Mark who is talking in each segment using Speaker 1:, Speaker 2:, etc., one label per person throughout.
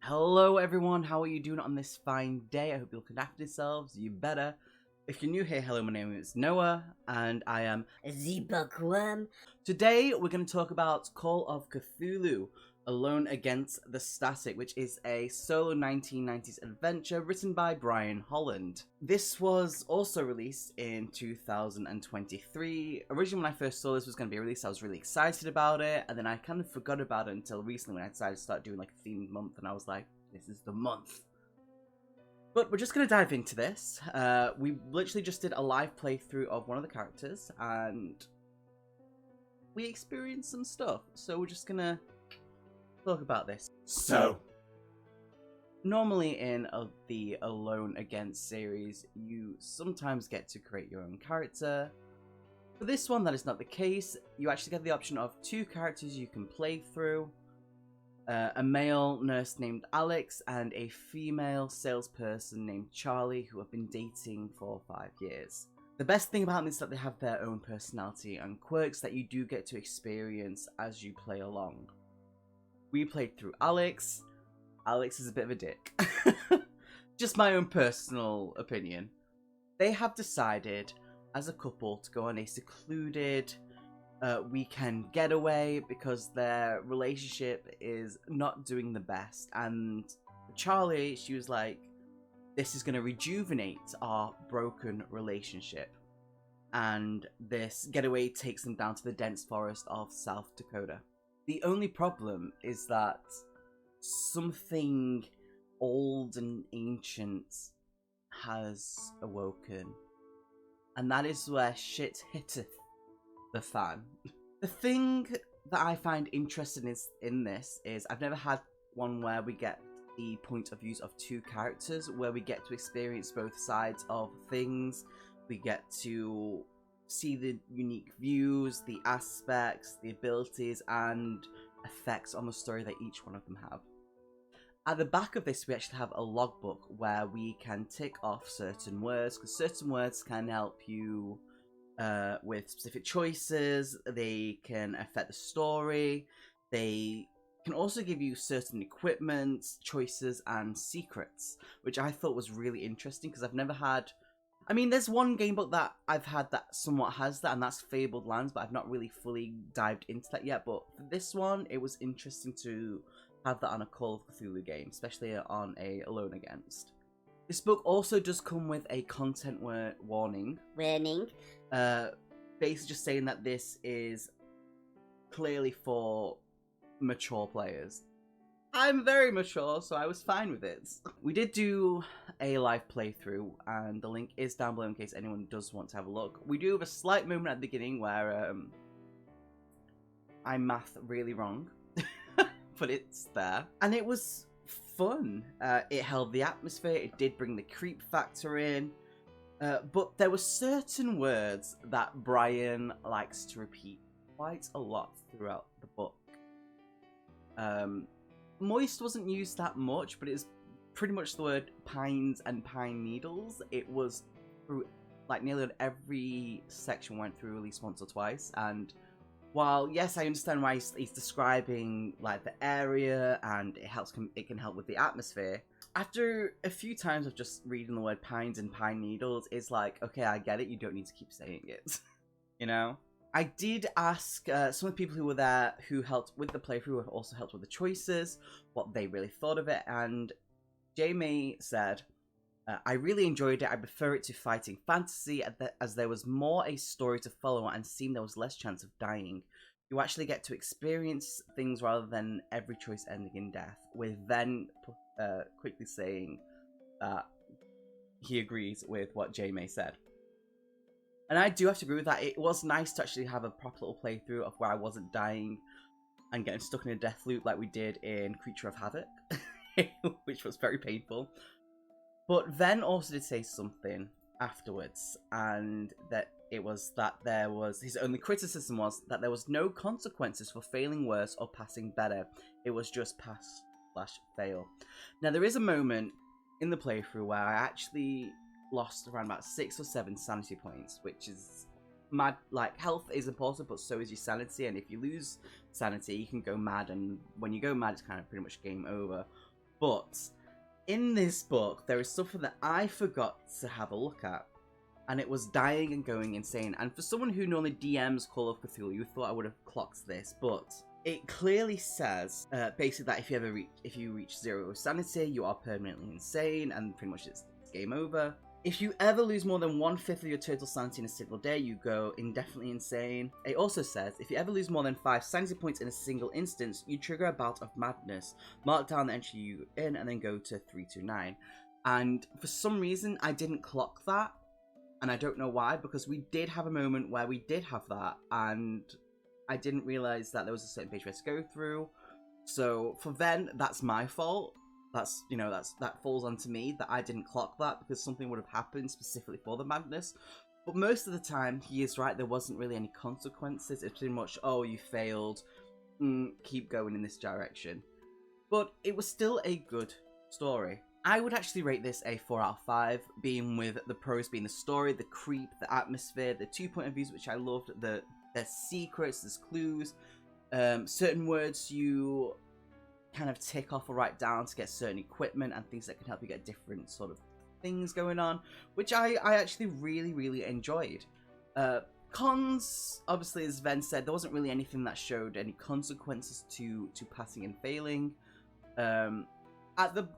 Speaker 1: Hello everyone, how are you doing on this fine day? I hope you're looking after yourselves, you better. If you're new here, hello, my name is Noah, and I am
Speaker 2: the Bookworm.
Speaker 1: Today we're going to talk about Call of Cthulhu, Alone Against the Static, which is a solo 1990s adventure written by Brian Holland. This was also released in 2023. Originally when I first saw this was going to be released, I was really excited about it, and then I kind of forgot about it until recently when I decided to start doing like a themed month, and I was like, this is the month. But we're just going to dive into this. We literally just did a live playthrough of one of the characters, and we experienced some stuff, so we're just going to talk about this. So, normally in the Alone Against series, you sometimes get to create your own character. For this one, that is not the case. You actually get the option of two characters you can play through. A male nurse named Alex and a female salesperson named Charlie who have been dating for 5 years. The best thing about them is that they have their own personality and quirks that you do get to experience as you play along. We played through Alex. Alex is a bit of a dick. Just my own personal opinion. They have decided as a couple to go on a secluded weekend getaway because their relationship is not doing the best, and Charlie, she was like, this is going to rejuvenate our broken relationship, and this getaway takes them down to the dense forest of South Dakota. The only problem is that something old and ancient has awoken, and that is where shit hitteth the fan. The thing that I find interesting in this is I've never had one where we get the point of views of two characters, where we get to experience both sides of things. We get to see the unique views, the aspects, the abilities, and effects on the story that each one of them have. At the back of this, we actually have a logbook where we can tick off certain words, because certain words can help you with specific choices. They can affect the story. They can also give you certain equipment, choices, and secrets, which I thought was really interesting because I've never had... I mean, there's one game book that I've had that somewhat has that, and that's Fabled Lands, but I've not really fully dived into that yet. But for this one, it was interesting to have that on a Call of Cthulhu game, especially on a Alone Against. This book also does come with a content warning. Basically just saying that this is clearly for mature players. I'm very mature, so I was fine with it. We did do a live playthrough, and the link is down below in case anyone does want to have a look. We do have a slight moment at the beginning where I math really wrong, but it's there. And it was fun. It held the atmosphere, it did bring the creep factor in. But there were certain words that Brian likes to repeat quite a lot throughout the book. Moist wasn't used that much, but it was pretty much the word pines and pine needles. It was through, like, nearly every section went through at least once or twice. And while, yes, I understand why he's describing, like, the area and it can help with the atmosphere, after a few times of just reading the word pines and pine needles, it's like, okay, I get it, you don't need to keep saying it. You know? I did ask some of the people who were there who helped with the playthrough, who also helped with the choices, what they really thought of it, and Jamie said, I really enjoyed it. I prefer it to fighting fantasy as there was more a story to follow and seemed there was less chance of dying. You actually get to experience things rather than every choice ending in death, with then quickly saying that he agrees with what Jamie said. And I do have to agree with that. It was nice to actually have a proper little playthrough of where I wasn't dying and getting stuck in a death loop like we did in Creature of Havoc, which was very painful. But Ven also did say something afterwards, and that it was that there was, his only criticism was that there was no consequences for failing worse or passing better. It was just pass/fail. Now there is a moment in the playthrough where I actually lost around about 6 or 7 sanity points, which is mad. Like, health is important, but so is your sanity, and if you lose sanity, you can go mad, and when you go mad, it's kind of pretty much game over. But in this book, there is something that I forgot to have a look at, and it was dying and going insane. And for someone who normally DMs Call of Cthulhu, you thought I would have clocked this, but it clearly says basically that if you reach 0 sanity, you are permanently insane, and pretty much it's game over. If you ever lose more than 1/5 of your total sanity in a single day, you go indefinitely insane. It also says, if you ever lose more than 5 sanity points in a single instance, you trigger a bout of madness. Mark down the entry you in, and then go to 329. And for some reason, I didn't clock that. And I don't know why, because we did have a moment where we did have that, and I didn't realise that there was a certain page we had to go through. So for then, that's my fault. That falls onto me that I didn't clock that, because something would have happened specifically for the madness. But most of the time, he is right. There wasn't really any consequences. It's pretty much, oh, you failed. Keep going in this direction. But it was still a good story. I would actually rate this a 4 out of 5, being with the pros being the story, the creep, the atmosphere, the 2 point of views, which I loved, there's secrets, there's clues, certain words you kind of tick off or write down to get certain equipment and things that can help you get different sort of things going on, which I actually really, really enjoyed. Cons, obviously, as Ven said, there wasn't really anything that showed any consequences to passing and failing. At the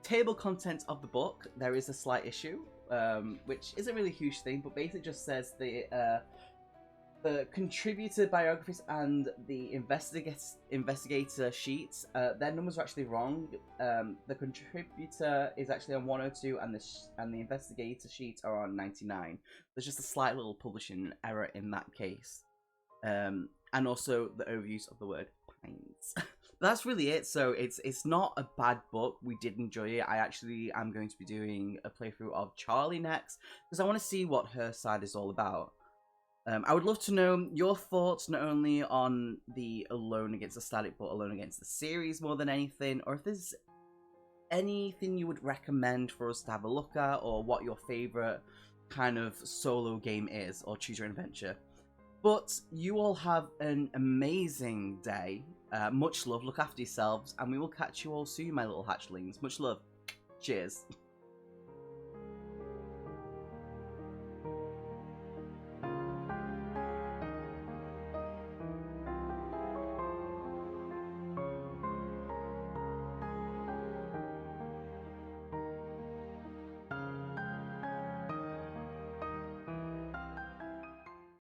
Speaker 1: table content of the book, there is a slight issue, which isn't really a huge thing, but basically just says the contributor biographies and the investigator sheets, their numbers are actually wrong. The contributor is actually on 102, and the investigator sheets are on 99. There's just a slight little publishing error in that case, and also the overuse of the word pines. That's really it. So it's not a bad book. We did enjoy it. I actually am going to be doing a playthrough of Charlie next, because I want to see what her side is all about. I would love to know your thoughts, not only on the Alone Against the Static, but Alone Against the series more than anything, or if there's anything you would recommend for us to have a look at, or what your favourite kind of solo game is, or choose your own adventure. But you all have an amazing day. Much love, look after yourselves, and we will catch you all soon, my little hatchlings. Much love. Cheers.